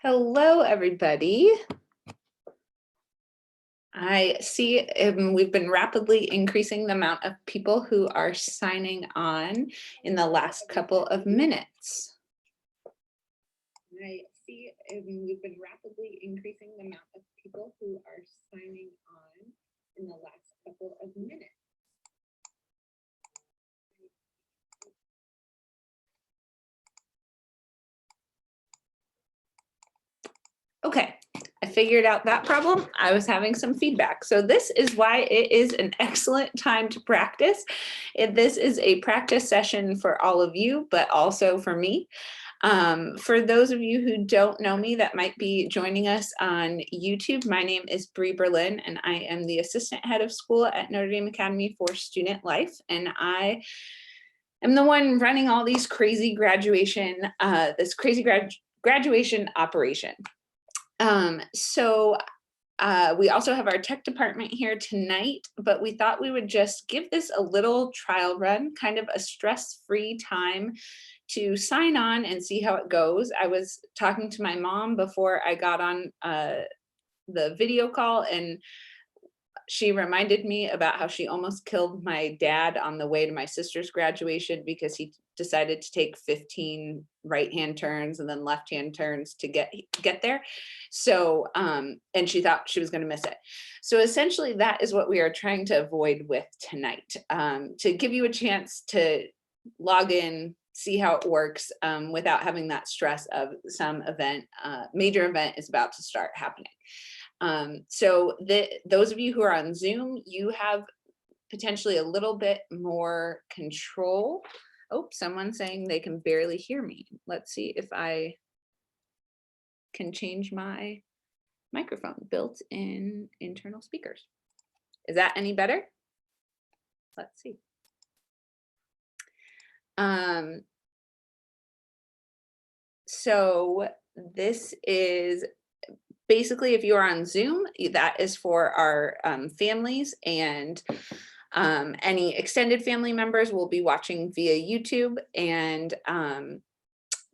Hello, everybody. I see we've been rapidly increasing the amount of people who are signing on in the last couple of minutes. I see we've been rapidly increasing the amount of people who are signing on in the last couple of minutes. Okay, I figured out that problem. I was having some feedback. So this is why it is an excellent time to practice. This is a practice session for all of you, but also for me. For those of you who don't know me that might be joining us on YouTube, my name is Bree Berlin, and I am the assistant head of school at Notre Dame Academy for Student Life. And I am the one running all these crazy graduation, graduation operation. We also have our tech department here tonight, but we thought we would just give this a little trial run, kind of a stress-free time to sign on and see how it goes. I was talking to my mom before I got on the video call, and she reminded me about how she almost killed my dad on the way to my sister's graduation because he decided to take 15 right-hand turns and then left-hand turns to get there. So, and she thought she was going to miss it. So essentially that is what we are trying to avoid with tonight, to give you a chance to log in, see how it works without having that stress of some event, major event is about to start happening. Those of you who are on Zoom, you have potentially a little bit more control. Oh, someone's saying they can barely hear me. Let's see if I can change my microphone, built-in internal speakers. Is that any better? Let's see. So this is basically, if you are on Zoom, that is for our families, and any extended family members will be watching via YouTube. And on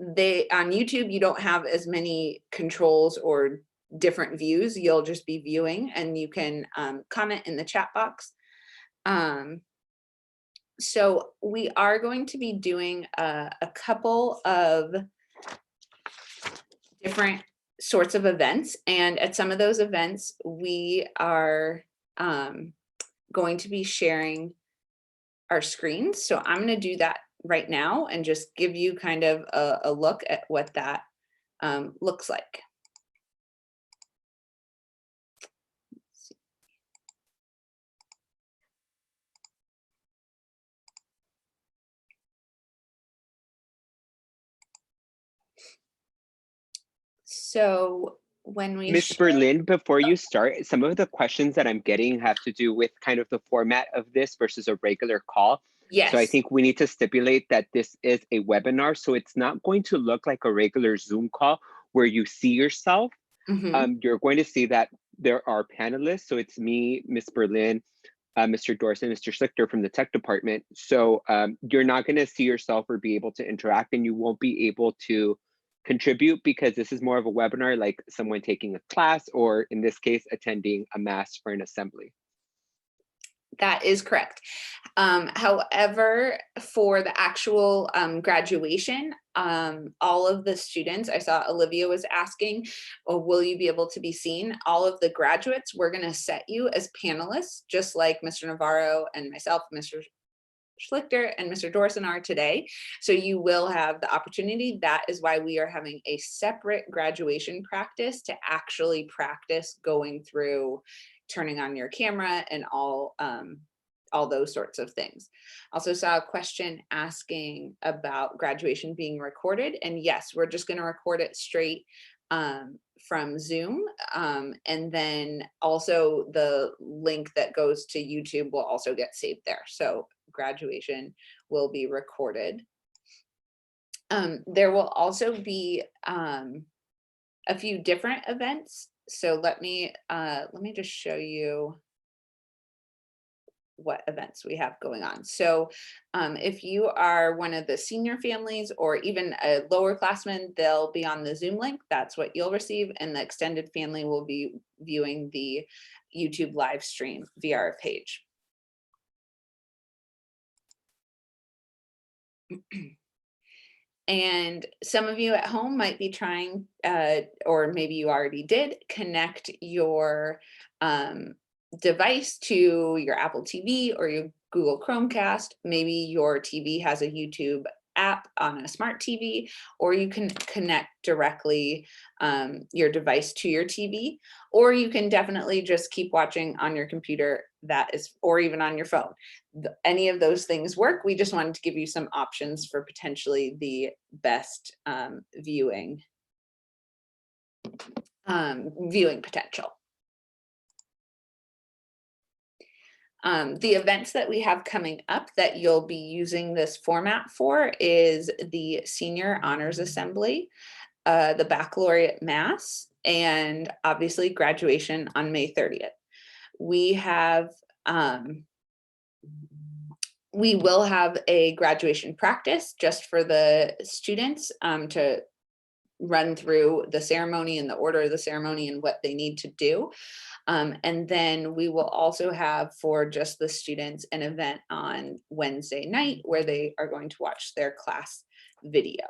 YouTube, you don't have as many controls or different views. You'll just be viewing, and you can comment in the chat box. So we are going to be doing a couple of different sorts of events, and at some of those events we are going to be sharing our screens. So I'm going to do that right now and just give you kind of a look at what that looks like. So when we Ms. Berlin, before you start, some of the questions that I'm getting have to do with kind of the format of this versus a regular call. Yes. So I think we need to stipulate that this is a webinar, so it's not going to look like a regular Zoom call where you see yourself. You're going to see that there are panelists. So it's me, Ms. Berlin, Mr. Dorson, Mr. Schlichter from the tech department. So you're not going to see yourself or be able to interact, and you won't be able to contribute because this is more of a webinar like someone taking a class, or in this case, attending a mass or an assembly. That is correct. However, for the actual graduation, all of the students, I saw Olivia was asking, oh, will you be able to be seen? All of the graduates, we're going to set you as panelists, just like Mr. Navarro and myself, Mr. Schlichter and Mr. Dorson are today. So you will have the opportunity. That is why we are having a separate graduation practice to actually practice going through turning on your camera and all those sorts of things. Also saw a question asking about graduation being recorded, and yes, we're just going to record it straight from Zoom, and then also the link that goes to YouTube will also get saved there. So graduation will be recorded. There will also be a few different events. So let me just show you what events we have going on. So if you are one of the senior families or even a lower classman, they'll be on the Zoom link. That's what you'll receive. And the extended family will be viewing the YouTube live stream via our page. And some of you at home might be trying, or maybe you already did, connect your device to your Apple TV or your Google Chromecast. Maybe your TV has a YouTube app on a smart TV, or you can connect directly your device to your TV, or you can definitely just keep watching on your computer, that is, or even on your phone. Any of those things work. We just wanted to give you some options for potentially the best viewing potential. The events that we have coming up that you'll be using this format for is the Senior Honors Assembly, the Baccalaureate Mass, and obviously graduation on May 30th. We will have a graduation practice just for the students to run through the ceremony and the order of the ceremony and what they need to do. And then we will also have, for just the students, an event on Wednesday night where they are going to watch their class video.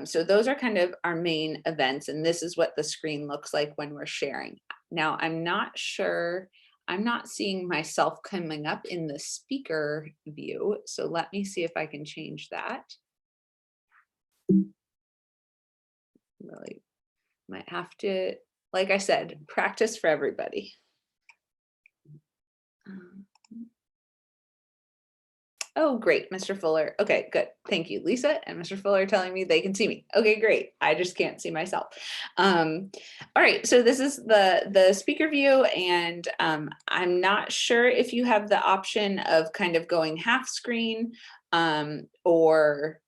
So those are kind of our main events, and this is what the screen looks like when we're sharing. Now, I'm not sure, I'm not seeing myself coming up in the speaker view, so let me see if I can change that. Really might have to, like I said, practice for everybody. Oh, great, Mr. Fuller. Okay, good. Thank you. Lisa and Mr. Fuller are telling me they can see me. Okay, great. I just can't see myself. All right, so this is the speaker view, and I'm not sure if you have the option of kind of going half screen or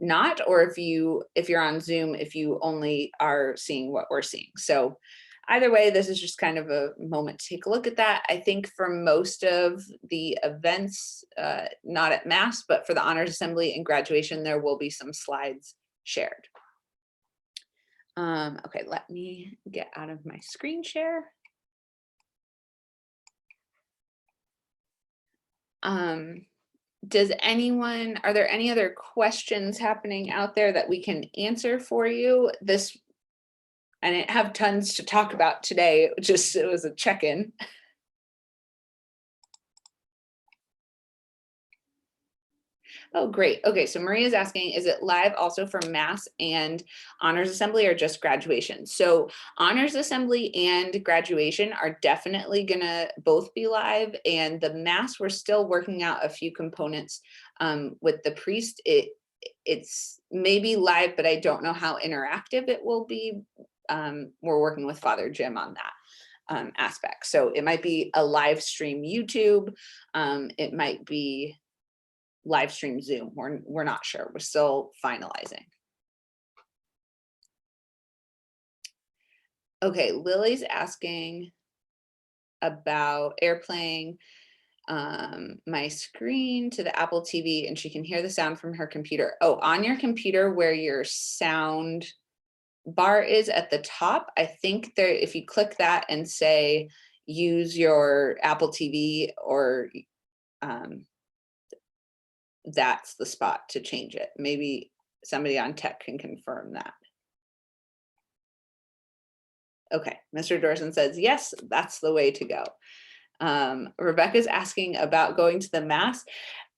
not, or if you're on Zoom, if you only are seeing what we're seeing. So either way, this is just kind of a moment to take a look at that. I think for most of the events, not at Mass, but for the Honors Assembly and graduation, there will be some slides shared. Okay, let me get out of my screen share. Are there any other questions happening out there that we can answer for you? I didn't have tons to talk about today, it was a check-in. Oh, great. Okay, so Maria's asking, is it live also for Mass and Honors Assembly or just graduation? So Honors Assembly and graduation are definitely gonna both be live, and the Mass, we're still working out a few components with the priest. It's maybe live, but I don't know how interactive it will be. We're working with Father Jim on that aspect. So it might be a live stream YouTube. It might be live stream Zoom. We're not sure. We're still finalizing. Okay, Lily's asking about airplaying my screen to the Apple TV, and she can hear the sound from her computer. Oh, on your computer where your sound bar is at the top, I think there, if you click that and say use your Apple TV, or that's the spot to change it. Maybe somebody on tech can confirm that. Okay, Mr. Dorson says, yes, that's the way to go. Rebecca's asking about going to the Mass.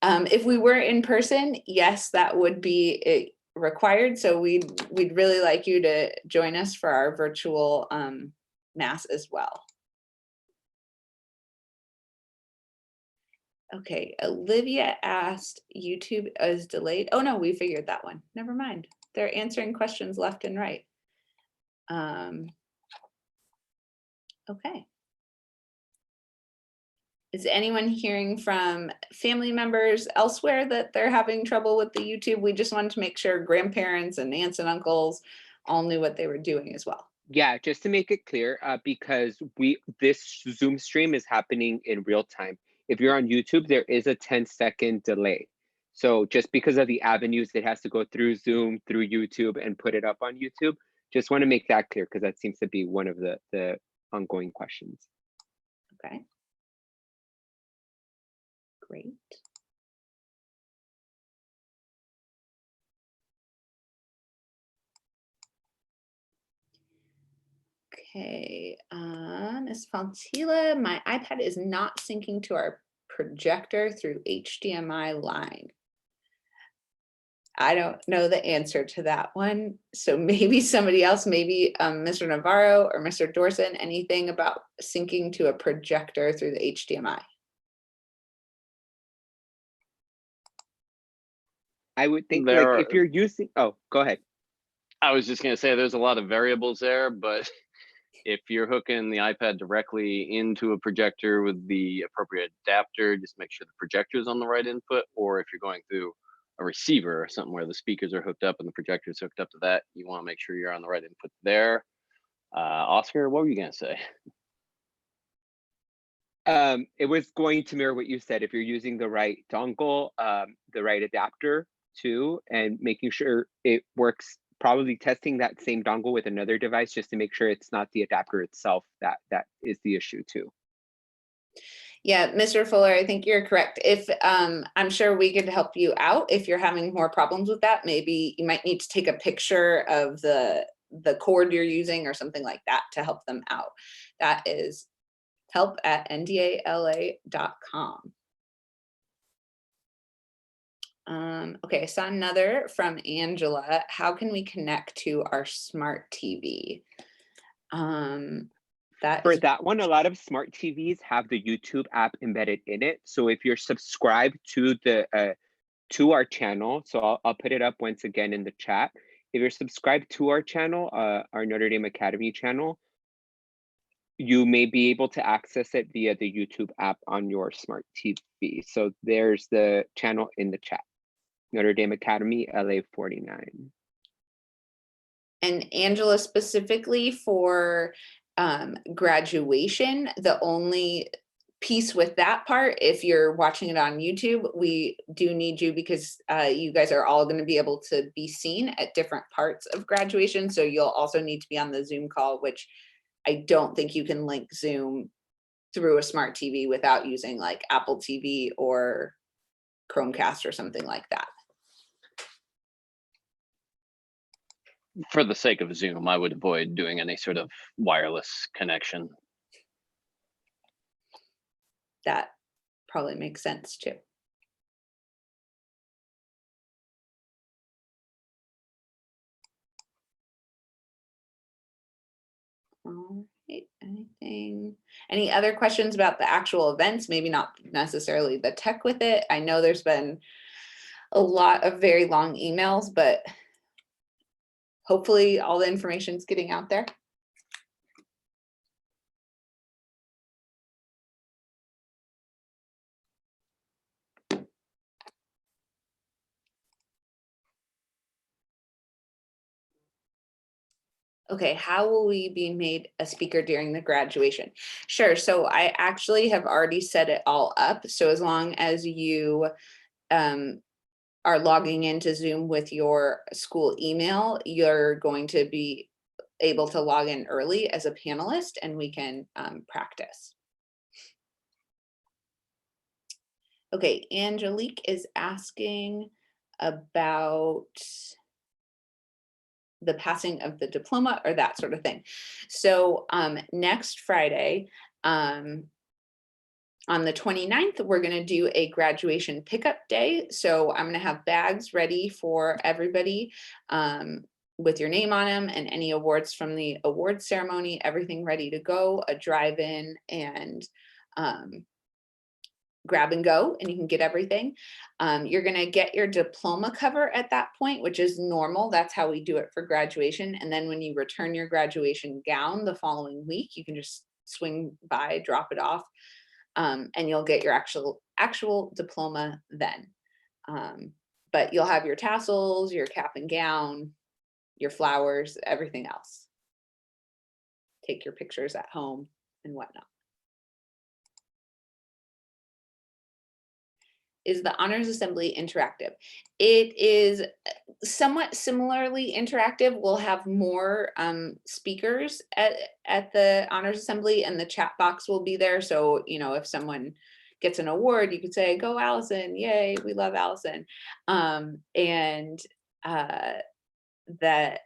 If we were in person, yes, that would be required. So we'd really like you to join us for our virtual Mass as well. Okay, Olivia asked, YouTube is delayed. Oh no, we figured that one. Never mind. They're answering questions left and right. Okay. Is anyone hearing from family members elsewhere that they're having trouble with the YouTube? We just wanted to make sure grandparents and aunts and uncles all knew what they were doing as well. Yeah, just to make it clear, because this Zoom stream is happening in real time. If you're on YouTube, there is a 10-second delay. So just because of the avenues it has to go through Zoom, through YouTube, and put it up on YouTube, just want to make that clear because that seems to be one of the ongoing questions. Okay. Great. Okay, Ms. Fontila, my iPad is not syncing to our projector through HDMI line. I don't know the answer to that one. So maybe somebody else, maybe Mr. Navarro or Mr. Dorson, anything about syncing to a projector through the HDMI? I would think like if you're using, oh, go ahead. I was just gonna say there's a lot of variables there, but if you're hooking the iPad directly into a projector with the appropriate adapter, just make sure the projector is on the right input, or if you're going through a receiver or something where the speakers are hooked up and the projector is hooked up to that, you want to make sure you're on the right input there. Oscar, what were you gonna say? It was going to mirror what you said. If you're using the right dongle, the right adapter too, and making sure it works, probably testing that same dongle with another device just to make sure it's not the adapter itself that is the issue too. Yeah, Mr. Fuller, I think you're correct. If I'm sure we could help you out if you're having more problems with that. Maybe you might need to take a picture of the cord you're using or something like that to help them out. That is help@ndala.com. Okay, I saw another from Angela. How can we connect to our smart TV? For that one, a lot of smart TVs have the YouTube app embedded in it. So if you're subscribed to the to our channel, so I'll put it up once again in the chat. If you're subscribed to our channel, our Notre Dame Academy channel, you may be able to access it via the YouTube app on your smart TV. So there's the channel in the chat, Notre Dame Academy LA 49. And Angela, specifically for graduation, the only piece with that part, if you're watching it on YouTube, we do need you because you guys are all going to be able to be seen at different parts of graduation. So you'll also need to be on the Zoom call, which I don't think you can link Zoom through a smart TV without using like Apple TV or Chromecast or something like that. For the sake of Zoom, I would avoid doing any sort of wireless connection. That probably makes sense too. All right, any other questions about the actual events? Maybe not necessarily the tech with it. I know there's been a lot of very long emails, but hopefully all the information is getting out there. Okay, how will we be made a speaker during the graduation? Sure, so I actually have already set it all up. So as long as you are logging into Zoom with your school email, you're going to be able to log in early as a panelist and we can practice. Okay, Angelique is asking about the passing of the diploma or that sort of thing. So next Friday, on the 29th, we're going to do a graduation pickup day. So I'm going to have bags ready for everybody with your name on them and any awards from the award ceremony, everything ready to go, a drive-in and grab and go, and you can get everything. You're going to get your diploma cover at that point, which is normal. That's how we do it for graduation. And then when you return your graduation gown the following week, you can just swing by, drop it off, and you'll get your actual diploma then. But you'll have your tassels, your cap and gown, your flowers, everything else. Take your pictures at home and whatnot. is the honors assembly interactive? It is somewhat similarly interactive. We'll have more speakers at the honors assembly, and the chat box will be there. So, you know, if someone gets an award, you could say, "Go Allison, yay, we love Allison." And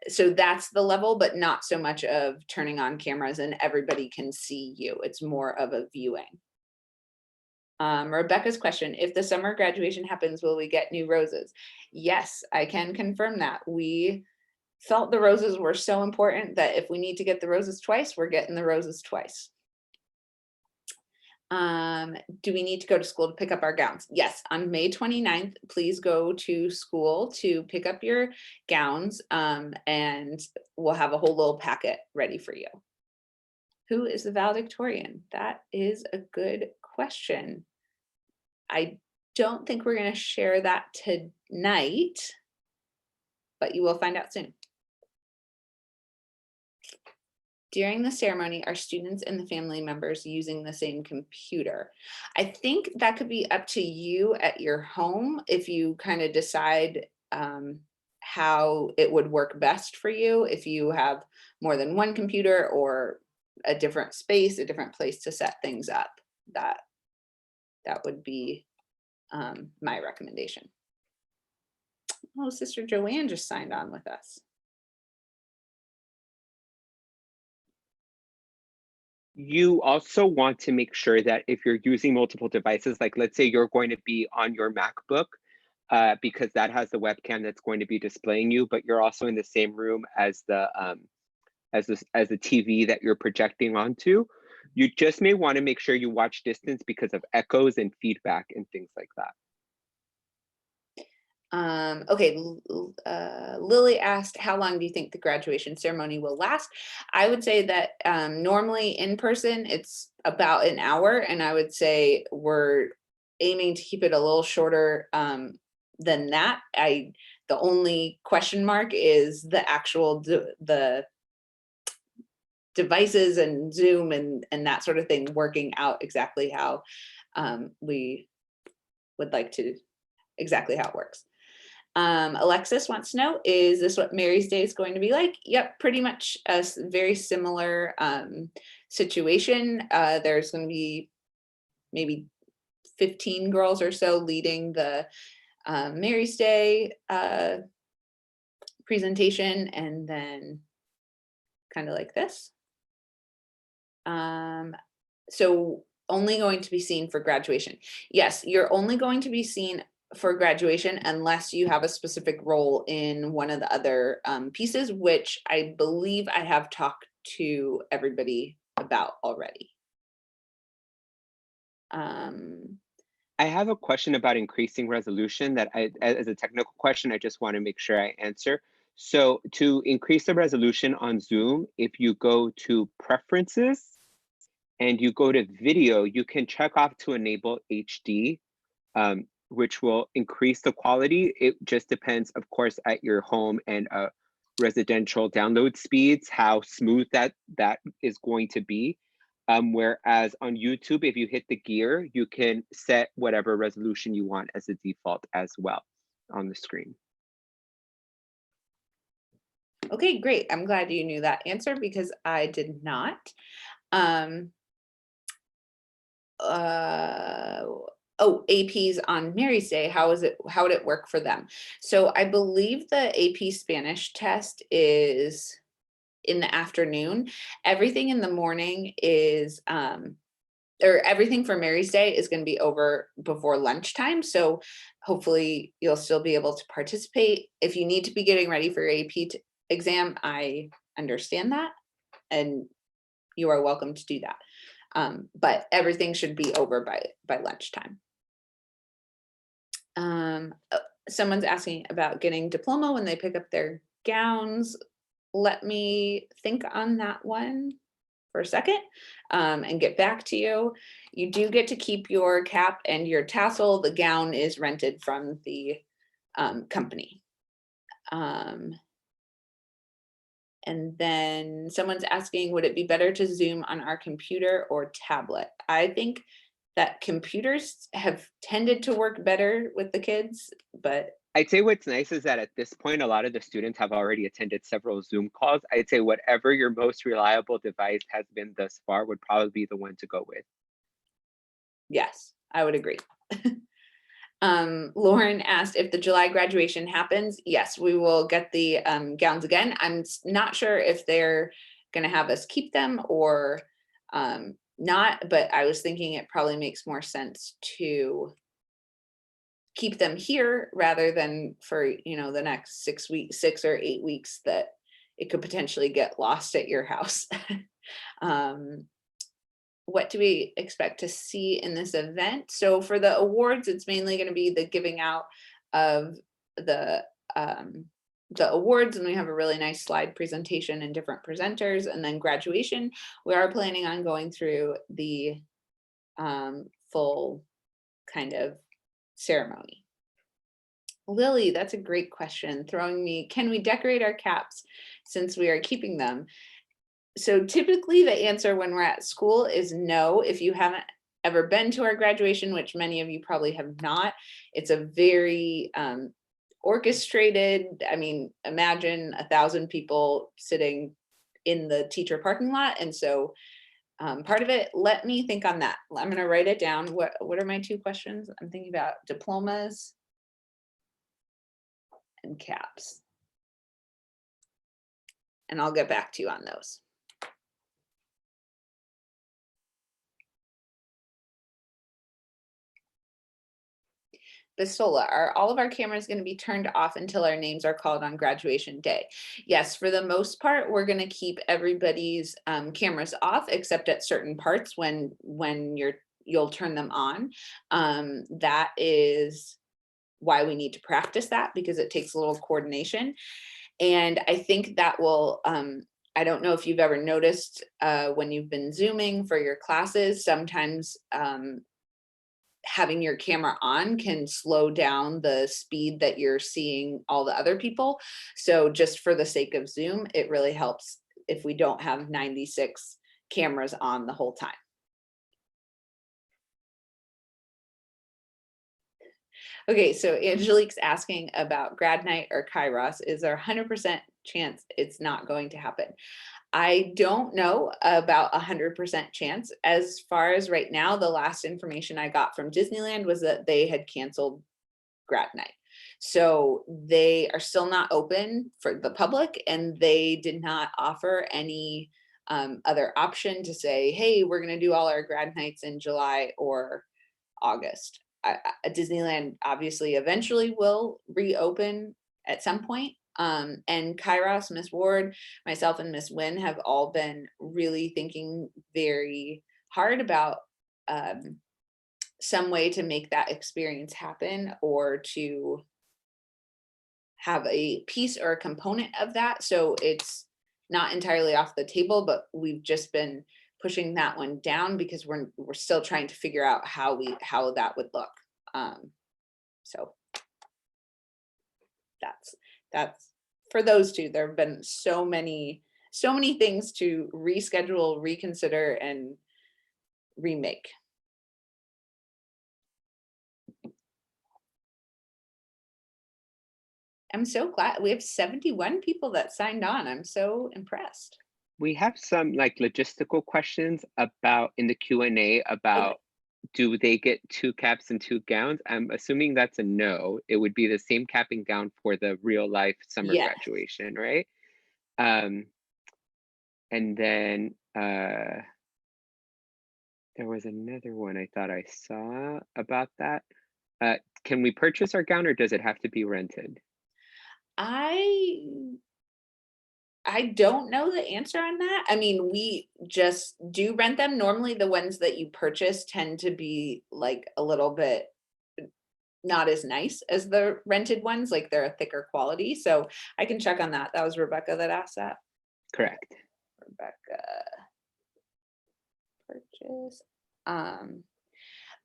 so that's the level, but not so much of turning on cameras and everybody can see you. It's more of a viewing. Rebecca's question, if the summer graduation happens, will we get new roses? Yes, I can confirm that. We felt the roses were so important that if we need to get the roses twice, we're getting the roses twice. Do we need to go to school to pick up our gowns? Yes, on May 29th, please go to school to pick up your gowns, and we'll have a whole little packet ready for you. Who is the valedictorian? That is a good question. I don't think we're going to share that tonight, but you will find out soon. During the ceremony, are students and the family members using the same computer? I think that could be up to you at your home if you kind of decide how it would work best for you, if you have more than one computer or a different space, a different place to set things up. That would be my recommendation. Oh, Sister Joanne just signed on with us. You also want to make sure that if you're using multiple devices, like let's say you're going to be on your MacBook, because that has the webcam that's going to be displaying you, but you're also in the same room as the TV that you're projecting onto. You just may want to make sure you watch distance because of echoes and feedback and things like that. Okay, Lily asked, how long do you think the graduation ceremony will last? I would say that normally in person, it's about an hour, and I would say we're aiming to keep it a little shorter than that. The only question mark is the actual the devices and Zoom and that sort of thing working out exactly how we would like to, exactly how it works. Alexis wants to know, is this what Mary's Day is going to be like? Yep, pretty much a very similar situation. There's going to be maybe 15 girls or so leading the Mary's Day presentation, and then kind of like this. So only going to be seen for graduation. Yes, you're only going to be seen for graduation unless you have a specific role in one of the other pieces, which I believe I have talked to everybody about already. I have a question about increasing resolution that as a technical question, I just want to make sure I answer. So to increase the resolution on Zoom, if you go to preferences and you go to video, you can check off to enable HD, which will increase the quality. It just depends, of course, at your home and residential download speeds, how smooth that is going to be. Whereas on YouTube, if you hit the gear, you can set whatever resolution you want as a default as well on the screen. Okay, great. I'm glad you knew that answer because I did not. Oh, APs on Mary's Day, how would it work for them? So I believe the AP Spanish test is in the afternoon. Everything in the morning is, or everything for Mary's Day is going to be over before lunchtime. So hopefully you'll still be able to participate. If you need to be getting ready for your AP exam, I understand that, and you are welcome to do that. But everything should be over by lunchtime. Someone's asking about getting diploma when they pick up their gowns. Let me think on that one for a second and get back to you. You do get to keep your cap and your tassel. The gown is rented from the company. And then someone's asking, would it be better to Zoom on our computer or tablet? I think that computers have tended to work better with the kids, but I'd say what's nice is that at this point, a lot of the students have already attended several Zoom calls. I'd say whatever your most reliable device has been thus far would probably be the one to go with. yes, I would agree. Lauren asked if the July graduation happens. Yes, we will get the gowns again. I'm not sure if they're going to have us keep them or not, but I was thinking it probably makes more sense to keep them here rather than for, you know, the next 6 or 8 weeks that it could potentially get lost at your house. What do we expect to see in this event? So for the awards, it's mainly going to be the giving out of the awards, and we have a really nice slide presentation and different presenters. And then graduation, we are planning on going through the full kind of ceremony. Lily, that's a great question. Throwing me, can we decorate our caps since we are keeping them? So typically the answer when we're at school is no. If you haven't ever been to our graduation, which many of you probably have not, it's a very orchestrated, I mean, imagine 1,000 people sitting in the teacher parking lot. And so part of it, let me think on that. I'm going to write it down. What are my 2 questions? I'm thinking about diplomas and caps. And I'll get back to you on those. Bisola, are all of our cameras going to be turned off until our names are called on graduation day? Yes, for the most part, we're going to keep everybody's cameras off except at certain parts when you'll turn them on. That is why we need to practice that, because it takes a little coordination. And I think that will, I don't know if you've ever noticed when you've been Zooming for your classes, sometimes having your camera on can slow down the speed that you're seeing all the other people. So just for the sake of Zoom, it really helps if we don't have 96 cameras on the whole time. Okay, so Angelique's asking about grad night or Kairos. Is there 100% chance it's not going to happen? I don't know about 100% chance. As far as right now, the last information I got from Disneyland was that they had canceled grad night. So they are still not open for the public, and they did not offer any other option to say, hey, we're going to do all our grad nights in July or August. Disneyland obviously eventually will reopen at some point. And Kairos, Miss Ward, myself, and Miss Wynn have all been really thinking very hard about some way to make that experience happen, or to have a piece or a component of that. So it's not entirely off the table, but we've just been pushing that one down because we're still trying to figure out how that would look. So that's for those 2. There have been so many things to reschedule, reconsider, and remake. I'm so glad we have 71 people that signed on. I'm so impressed. We have some like logistical questions about in the Q&A about do they get 2 caps and 2 gowns? I'm assuming that's a no. It would be the same cap and gown for the real life summer graduation, right? And then there was another one I thought I saw about that. Can we purchase our gown, or does it have to be rented? I don't know the answer on that. I mean, we just do rent them. Normally the ones that you purchase tend to be like a little bit not as nice as the rented ones, like they're a thicker quality. So I can check on that. That was Rebecca that asked that. Correct. Rebecca. Purchase.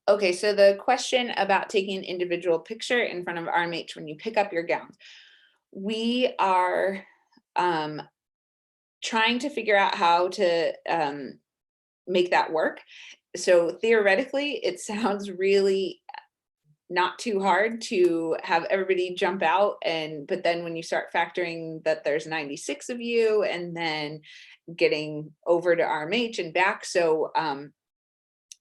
Okay, so the question about taking an individual picture in front of RMH when you pick up your gowns. We are trying to figure out how to make that work. So theoretically, it sounds really not too hard to have everybody jump out, but then when you start factoring that there's 96 of you and then getting over to RMH and back. So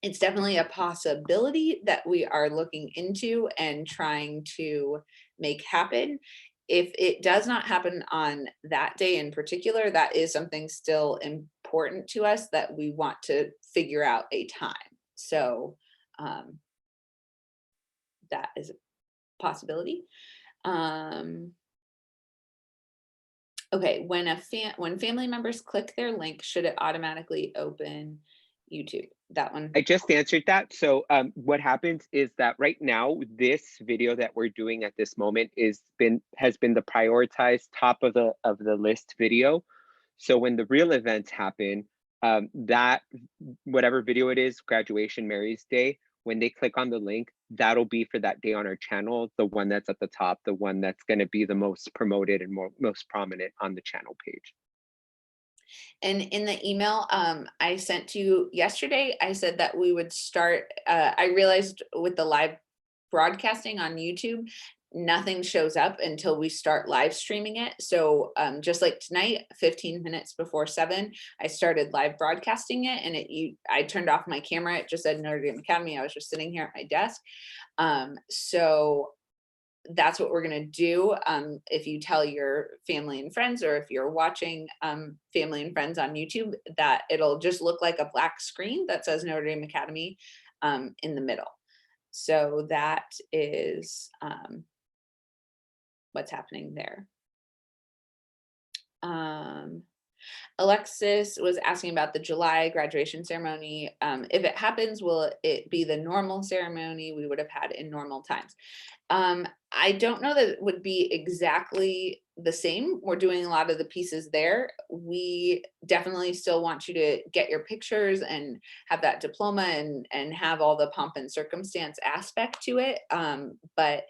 it's definitely a possibility that we are looking into and trying to make happen. If it does not happen on that day in particular, that is something still important to us that we want to figure out a time. So that is a possibility. Okay, when family members click their link, should it automatically open YouTube? That one. I just answered that. So what happens is that right now, this video that we're doing at this moment has been the prioritized top of the list video. So when the real events happen, that whatever video it is, graduation, Mary's Day, when they click on the link, that'll be for that day on our channel, the one that's at the top, the one that's going to be the most promoted and most prominent on the channel page. And in the email I sent to you yesterday, I said that we would start, I realized with the live broadcasting on YouTube, nothing shows up until we start live streaming it. So just like tonight, 15 minutes before 7, I started live broadcasting it, and I turned off my camera. It just said Notre Dame Academy. I was just sitting here at my desk. So that's what we're going to do. If you tell your family and friends, or if you're watching family and friends on YouTube, that it'll just look like a black screen that says Notre Dame Academy in the middle. So that is what's happening there. Alexis was asking about the July graduation ceremony. If it happens, will it be the normal ceremony we would have had in normal times? I don't know that it would be exactly the same. We're doing a lot of the pieces there. We definitely still want you to get your pictures and have that diploma and have all the pomp and circumstance aspect to it. But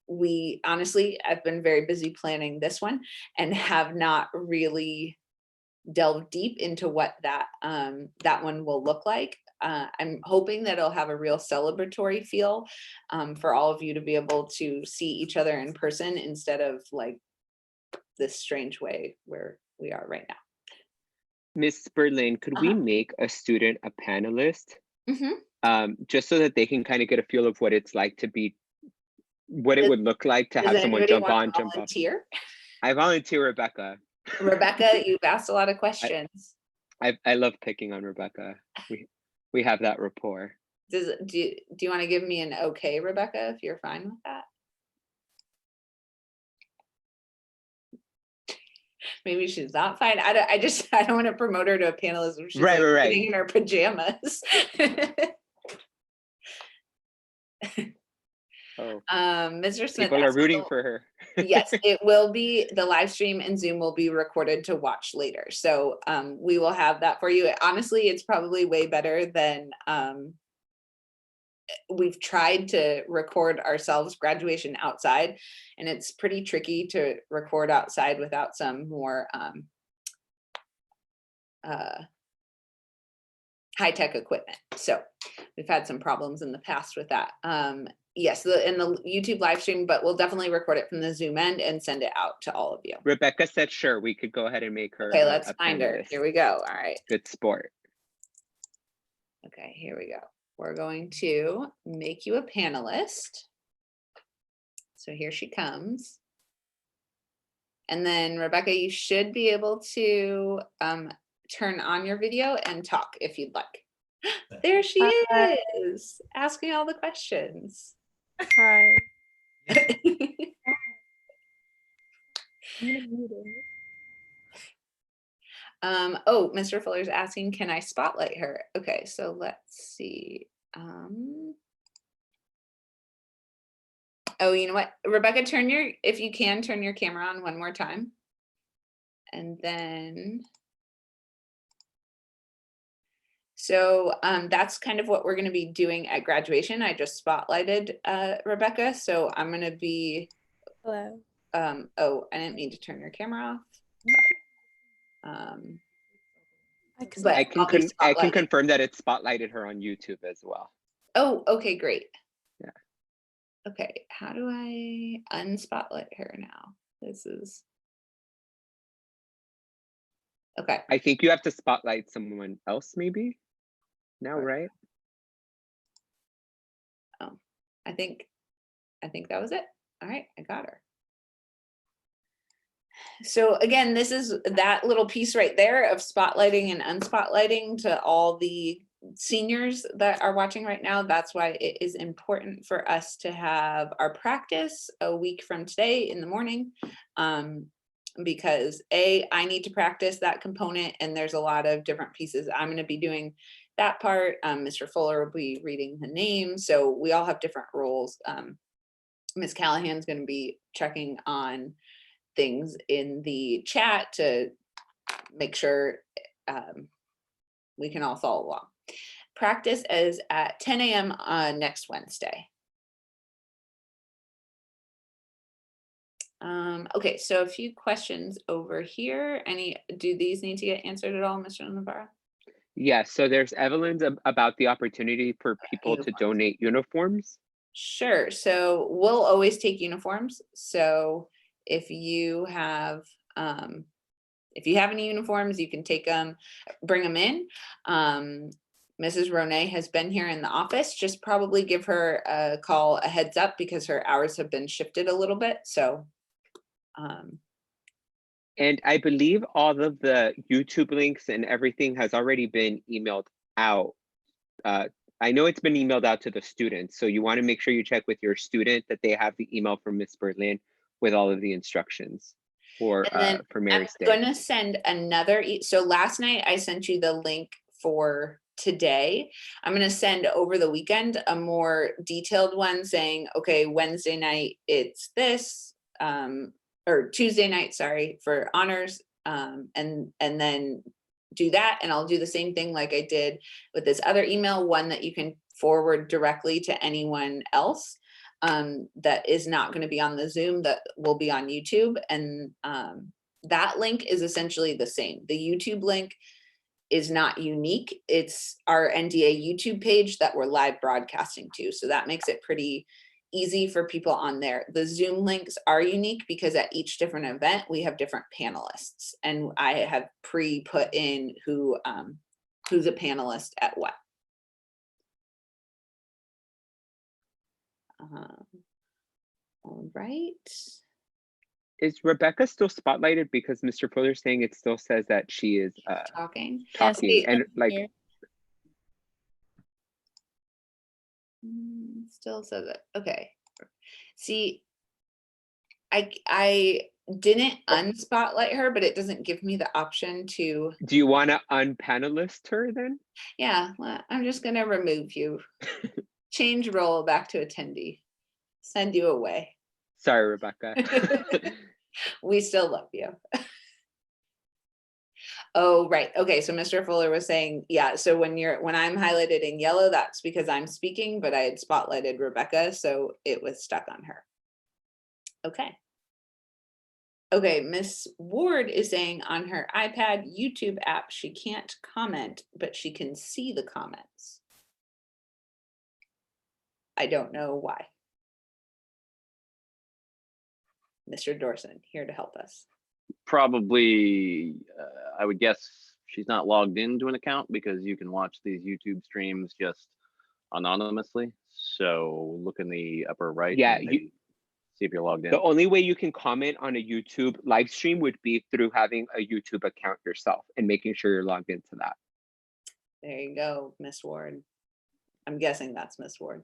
we honestly, I've been very busy planning this one and have not really delved deep into what that one will look like. I'm hoping that it'll have a real celebratory feel for all of you to be able to see each other in person instead of like this strange way where we are right now. Miss Berlin, could we make a student a panelist? Just so that they can kind of get a feel of what it's like to be, what it would look like to have someone jump on, jump off. I volunteer Rebecca. Rebecca, you've asked a lot of questions. I love picking on Rebecca. We have that rapport. Do you want to give me an okay, Rebecca, if you're fine with that? Maybe she's not fine. I don't want to promote her to a panelist if she's right. Sitting in her pajamas. Oh, Mr. Smith, people are rooting for her. Yes, it will be, the live stream and Zoom will be recorded to watch later. So we will have that for you. Honestly, it's probably way better than we've tried to record ourselves graduation outside, and it's pretty tricky to record outside without some more high-tech equipment. So we've had some problems in the past with that. Yes, in the YouTube live stream, but we'll definitely record it from the Zoom end and send it out to all of you. Rebecca said, sure, we could go ahead and make her. Okay, let's find her. Here we go. All right. Good sport. Okay, here we go. We're going to make you a panelist. So here she comes. And then Rebecca, you should be able to turn on your video and talk if you'd like. There she is, asking all the questions. Hi. Oh, Mr. Fuller's asking, can I spotlight her? Okay, so let's see. Oh, you know what, Rebecca, if you can, turn your camera on one more time. And then, so that's kind of what we're going to be doing at graduation. I just spotlighted Rebecca, so I'm going to be. Hello. Oh, I didn't mean to turn your camera off. but I can I'll be I can spotlighting. confirm that it spotlighted her on YouTube as well. Oh, okay, great. Yeah. Okay, how do I unspotlight her now? This is okay. I think you have to spotlight someone else maybe now, right? Oh, I think that was it. All right, I got her. So again, this is that little piece right there of spotlighting and unspotlighting to all the seniors that are watching right now. That's why it is important for us to have our practice a week from today in the morning. Because I need to practice that component, and there's a lot of different pieces. I'm going to be doing that part. Mr. Fuller will be reading the name. So we all have different roles. Ms. Callahan's going to be checking on things in the chat to make sure we can all follow along. Practice is at 10 a.m. Next Wednesday. Okay, so a few questions over here. Do these need to get answered at all, Mr. Navarro? Yeah, so there's Evelyn's about the opportunity for people to donate uniforms. Sure, so we'll always take uniforms. So if you have any uniforms, you can take them, bring them in. Mrs. Ronay has been here in the office. Just probably give her a call, a heads up, because her hours have been shifted a little bit. So and I believe all of the YouTube links and everything has already been emailed out. I know it's been emailed out to the students, so you want to make sure you check with your student that they have the email from Miss Berlin with all of the instructions for Mary's Day. I'm going to send another. So last night I sent you the link for today. I'm going to send over the weekend a more detailed one saying, okay, Wednesday night it's this, or Tuesday night, sorry, for honors, and then do that. And I'll do the same thing like I did with this other email, one that you can forward directly to anyone else that is not going to be on the Zoom, that will be on YouTube. And that link is essentially the same. The YouTube link is not unique. It's our NDA YouTube page that we're live broadcasting to. So that makes it pretty easy for people on there. The Zoom links are unique because at each different event, we have different panelists, and I have put in who's a panelist at what. All right. Is Rebecca still spotlighted? Because Mr. Fuller's saying it still says that she is talking. Yes, and like here. Still says it. Okay. See, I didn't unspotlight her, but it doesn't give me the option to. Do you want to unpanelist her then? Yeah, well, I'm just going to remove you. Change role back to attendee. Send you away. Sorry, Rebecca. We still love you. Oh, right. Okay, so Mr. Fuller was saying, yeah, so when I'm highlighted in yellow, that's because I'm speaking, but I had spotlighted Rebecca, so it was stuck on her. Okay. Okay, Miss Ward is saying on her iPad YouTube app, she can't comment, but she can see the comments. I don't know why. Mr. Dorson, here to help us. Probably, I would guess she's not logged into an account, because you can watch these YouTube streams just anonymously. So look in the upper right. Yeah, see if you're logged in. The only way you can comment on a YouTube live stream would be through having a YouTube account yourself and making sure you're logged into that. There you go, Miss Ward. I'm guessing that's Miss Ward.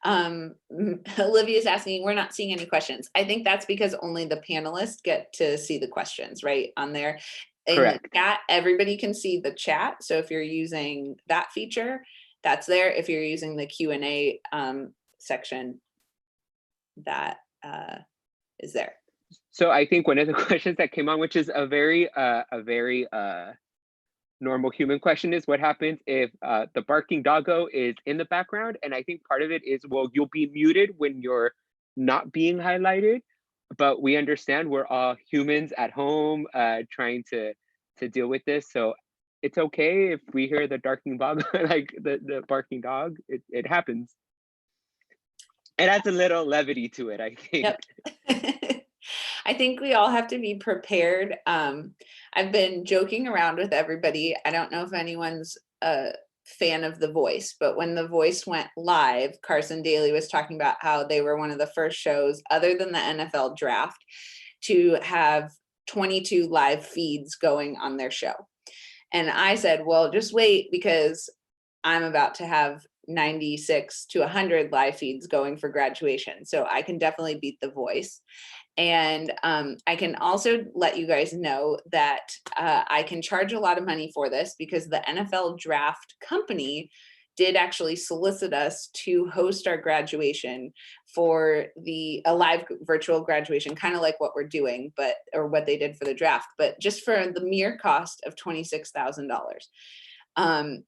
Olivia's asking, we're not seeing any questions. I think that's because only the panelists get to see the questions right on there. Correct. In the chat, everybody can see the chat. So if you're using that feature, that's there. If you're using the Q&A section, that is there. So I think one of the questions that came on, which is a very normal human question, is what happens if the barking doggo is in the background? And I think part of it is, well, you'll be muted when you're not being highlighted, but we understand we're all humans at home trying to deal with this. So it's okay if we hear the barking dog, like the barking dog. It happens. It adds a little levity to it, I think. Yep. I think we all have to be prepared. I've been joking around with everybody. I don't know if anyone's a fan of The Voice, but when The Voice went live, Carson Daly was talking about how they were one of the first shows, other than the NFL draft, to have 22 live feeds going on their show. And I said, well, just wait, because I'm about to have 96 to 100 live feeds going for graduation. So I can definitely beat The Voice. And I can also let you guys know that I can charge a lot of money for this, because the NFL draft company did actually solicit us to host our graduation for a live virtual graduation, kind of like what we're doing, or what they did for the draft, but just for the mere cost of $26,000.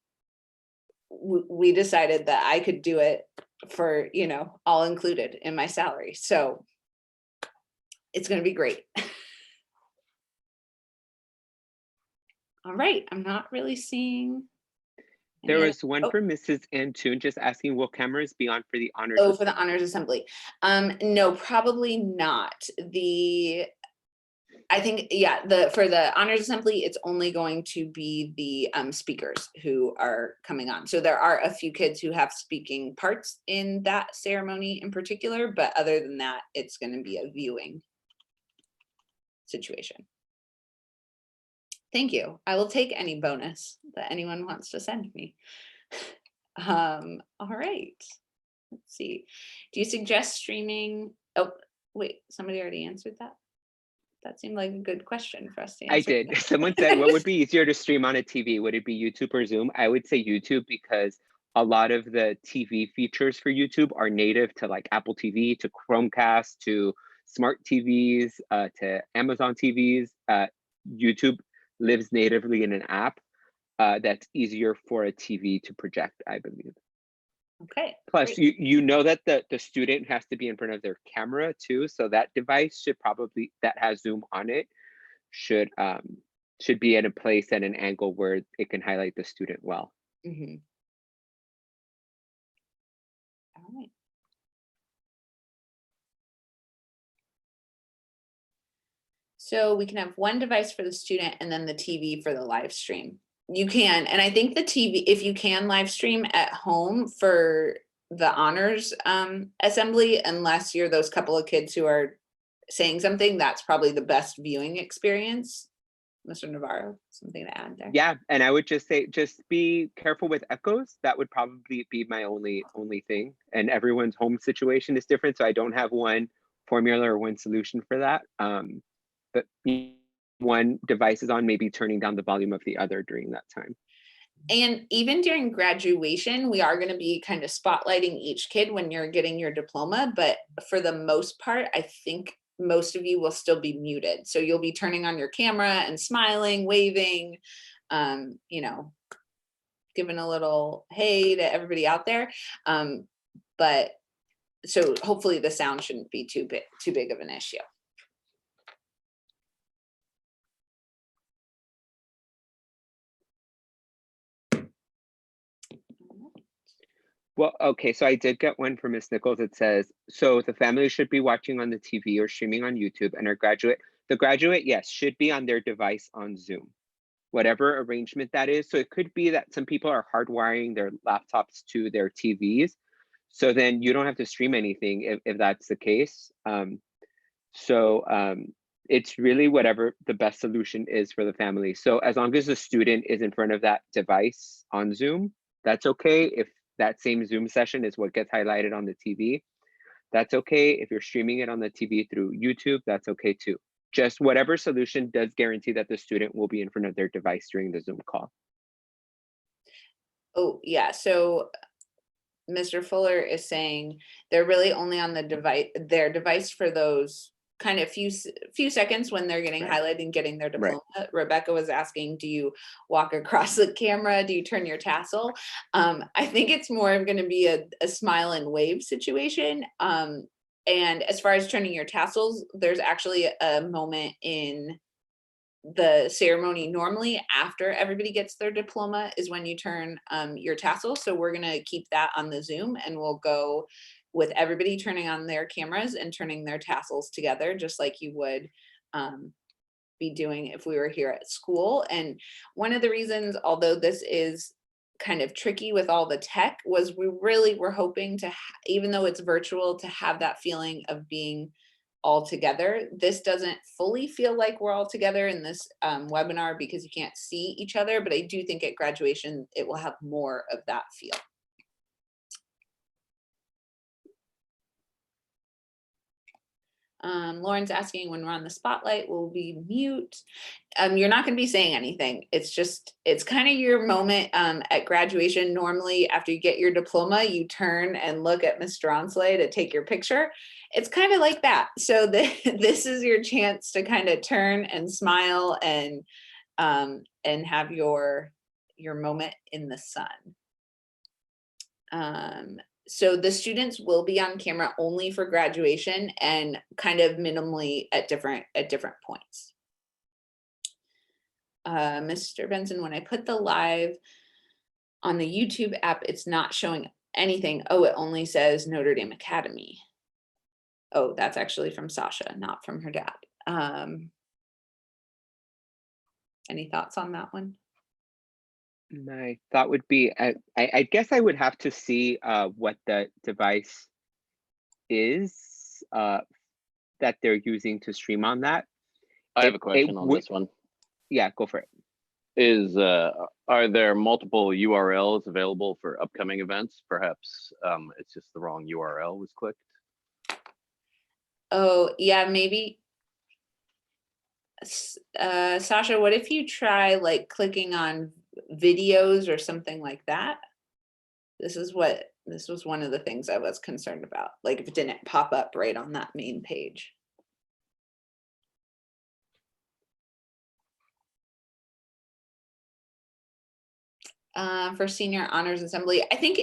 We decided that I could do it for, all included in my salary. So it's going to be great. All right. I'm not really seeing. There was one for Mrs. Antoon just asking, will cameras be on for the honors? Oh, for the honors assembly. No, probably not. I think, yeah, for the honors assembly, it's only going to be the speakers who are coming on. So there are a few kids who have speaking parts in that ceremony in particular, but other than that, it's going to be a viewing situation. Thank you. I will take any bonus that anyone wants to send me. All right. Let's see. Do you suggest streaming? Oh, wait, somebody already answered that. That seemed like a good question for us to answer. I did. Someone said, what would be easier to stream on a TV? Would it be YouTube or Zoom? I would say YouTube, because a lot of the TV features for YouTube are native to like Apple TV, to Chromecast, to smart TVs, to Amazon TVs. YouTube lives natively in an app that's easier for a TV to project, I believe. Okay. Plus, you know that the student has to be in front of their camera too, so that device should probably, that has Zoom on it, should be at a place at an angle where it can highlight the student well. Mm-hmm. All right. So we can have one device for the student and then the TV for the live stream. You can, and I think the TV, if you can live stream at home for the honors assembly, unless you're those couple of kids who are saying something, that's probably the best viewing experience. Mr. Navarro, something to add there? Yeah, and I would just say, just be careful with echoes. That would probably be my only thing. And everyone's home situation is different, so I don't have one formula or one solution for that. But one device is on, maybe turning down the volume of the other during that time. And even during graduation, we are going to be kind of spotlighting each kid when you're getting your diploma. But for the most part, I think most of you will still be muted. So you'll be turning on your camera and smiling, waving, giving a little hey to everybody out there. But so hopefully the sound shouldn't be too big of an issue. Well, okay, so I did get one from Ms. Nichols. It says, so the family should be watching on the TV or streaming on YouTube, and the graduate, yes, should be on their device on Zoom, whatever arrangement that is. So it could be that some people are hardwiring their laptops to their TVs. So then you don't have to stream anything if that's the case. It's really whatever the best solution is for the family. So as long as the student is in front of that device on Zoom, that's okay. If that same Zoom session is what gets highlighted on the TV, that's okay. If you're streaming it on the TV through YouTube, that's okay too. Just whatever solution does guarantee that the student will be in front of their device during the Zoom call. Oh, yeah. So Mr. Fuller is saying they're really only on their device for those kind of few seconds when they're getting highlighted and getting their diploma. Right. Rebecca was asking, do you walk across the camera? Do you turn your tassel? I think it's more going to be a smile and wave situation. And as far as turning your tassels, there's actually a moment in the ceremony normally after everybody gets their diploma is when you turn your tassel. So we're going to keep that on the Zoom, and we'll go with everybody turning on their cameras and turning their tassels together, just like you would be doing if we were here at school. And one of the reasons, although this is kind of tricky with all the tech, was we really were hoping to, even though it's virtual, to have that feeling of being all together. This doesn't fully feel like we're all together in this webinar because you can't see each other, but I do think at graduation, it will have more of that feel. Lauren's asking, when we're on the spotlight, will we mute? You're not going to be saying anything. It's just, it's kind of your moment at graduation. Normally, after you get your diploma, you turn and look at Ms. Dronsley to take your picture. It's kind of like that. So this is your chance to kind of turn and smile and have your moment in the sun. So the students will be on camera only for graduation and kind of minimally at different points. Mr. Benson, when I put the live on the YouTube app, it's not showing anything. Oh, it only says Notre Dame Academy. Oh, that's actually from Sasha, not from her dad. Any thoughts on that one? My thought would be, I guess I would have to see what the device is that they're using to stream on that. I have a question on this one. Yeah, go for it. Are there multiple URLs available for upcoming events? Perhaps it's just the wrong URL was clicked. Oh, yeah, maybe. Sasha, what if you try like clicking on videos or something like that? This was one of the things I was concerned about, like if it didn't pop up right on that main page. For senior honors assembly, I think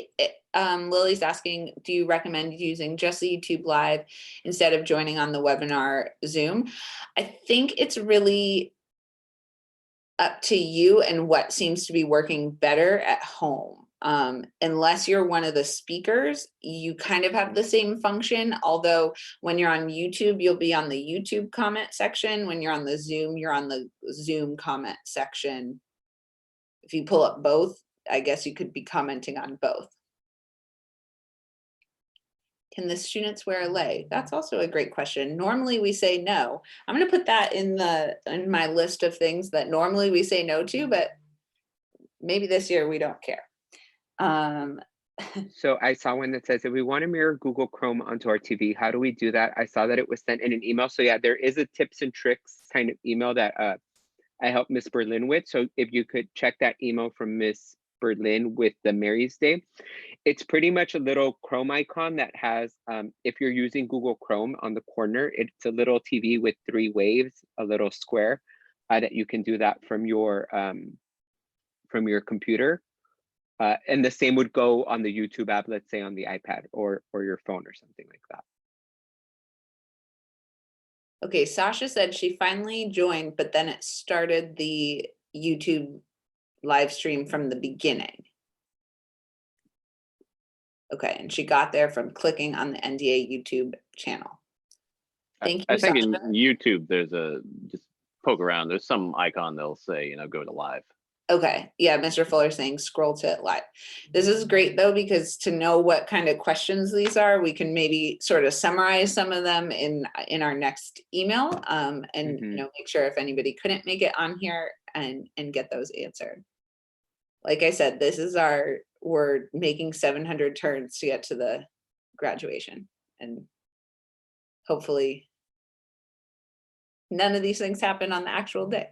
Lily's asking, do you recommend using just the YouTube live instead of joining on the webinar Zoom? I think it's really up to you and what seems to be working better at home. Unless you're one of the speakers, you kind of have the same function, although when you're on YouTube, you'll be on the YouTube comment section. When you're on the Zoom, you're on the Zoom comment section. If you pull up both, I guess you could be commenting on both. Can the students wear a lei? That's also a great question. Normally we say no. I'm going to put that in my list of things that normally we say no to, but maybe this year we don't care. So I saw one that says, if we want to mirror Google Chrome onto our TV, how do we do that? I saw that it was sent in an email. So yeah, there is a tips and tricks kind of email that I helped Miss Berlin with. So if you could check that email from Miss Berlin with the Mary's Day, it's pretty much a little Chrome icon that has, if you're using Google Chrome on the corner, it's a little TV with 3 waves, a little square that you can do that from your computer. And the same would go on the YouTube app, let's say on the iPad or your phone or something like that. Okay, Sasha said she finally joined, but then it started the YouTube live stream from the beginning. Okay, and she got there from clicking on the NDA YouTube channel. Thank you, I think Sasha. in YouTube, there's just poke around. There's some icon they'll say, go to live. Okay, yeah, Mr. Fuller saying scroll to it live. This is great though, because to know what kind of questions these are, we can maybe sort of summarize some of them in our next email, and make sure if anybody couldn't make it on here and get those answered. Like I said, we're making 700 turns to get to the graduation, and hopefully none of these things happen on the actual day.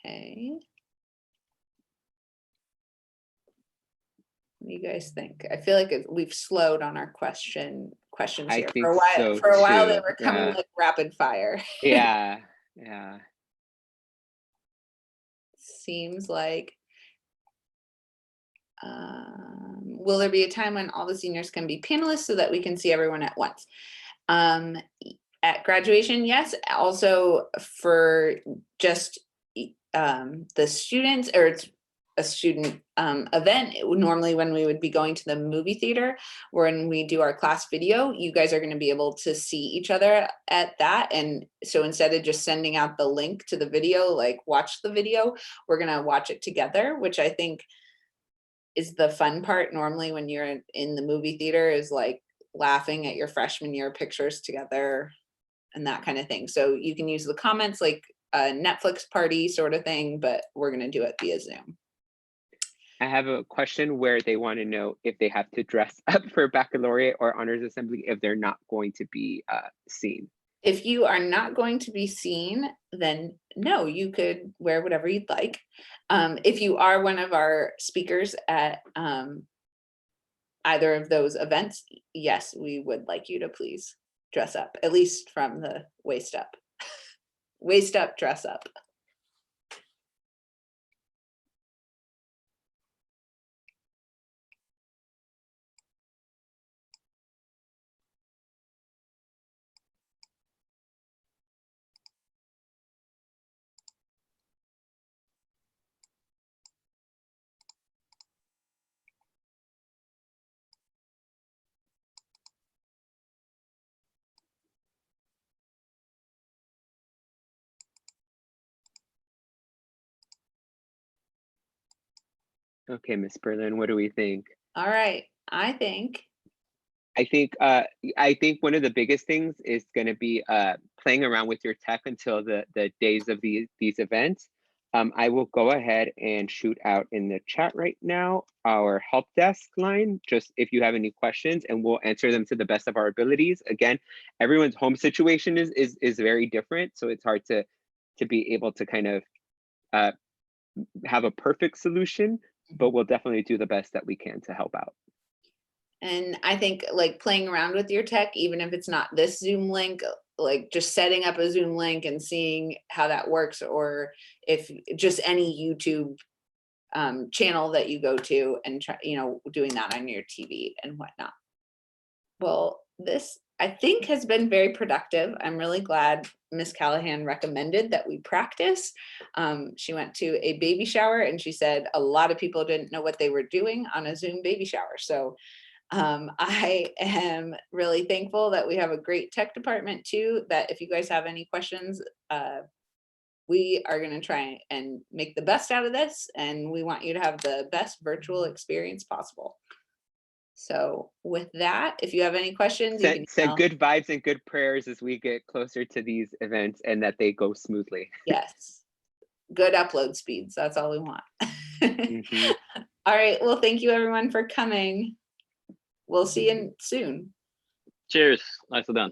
Okay. What do you guys think? I feel like we've slowed on our questions here. For a while, they were coming like rapid fire. Yeah. seems like, will there be a time when all the seniors can be panelists so that we can see everyone at once? At graduation, yes. Also for just the students, or it's a student event, normally when we would be going to the movie theater, when we do our class video, you guys are going to be able to see each other at that. And so instead of just sending out the link to the video, like watch the video, we're going to watch it together, which I think is the fun part. Normally when you're in the movie theater is like laughing at your freshman year pictures together and that kind of thing. So you can use the comments like a Netflix party sort of thing, but we're going to do it via Zoom. I have a question where they want to know if they have to dress up for baccalaureate or honors assembly if they're not going to be seen. If you are not going to be seen, then no, you could wear whatever you'd like. If you are one of our speakers at either of those events, yes, we would like you to please dress up, at least from the waist up. Waist up, dress up. Okay, Miss Berlin, what do we think? All right, I think one of the biggest things is going to be playing around with your tech until the days of these events. I will go ahead and shoot out in the chat right now our help desk line, just if you have any questions, and we'll answer them to the best of our abilities. Again, everyone's home situation is very different, so it's hard to be able to kind of have a perfect solution, but we'll definitely do the best that we can to help out. And I think like playing around with your tech, even if it's not this Zoom link, like just setting up a Zoom link and seeing how that works, or if just any YouTube channel that you go to and try, doing that on your TV and whatnot. Well, this I think has been very productive. I'm really glad Miss Callahan recommended that we practice. She went to a baby shower and she said a lot of people didn't know what they were doing on a Zoom baby shower. So I am really thankful that we have a great tech department too, that if you guys have any questions, we are going to try and make the best out of this, and we want you to have the best virtual experience possible. So with that, if you have any questions, send good vibes and good prayers as we get closer to these events and that they go smoothly. Yes. Good upload speeds. That's all we want. All right. Well, thank you everyone for coming. We'll see you soon. Cheers. Nicely done.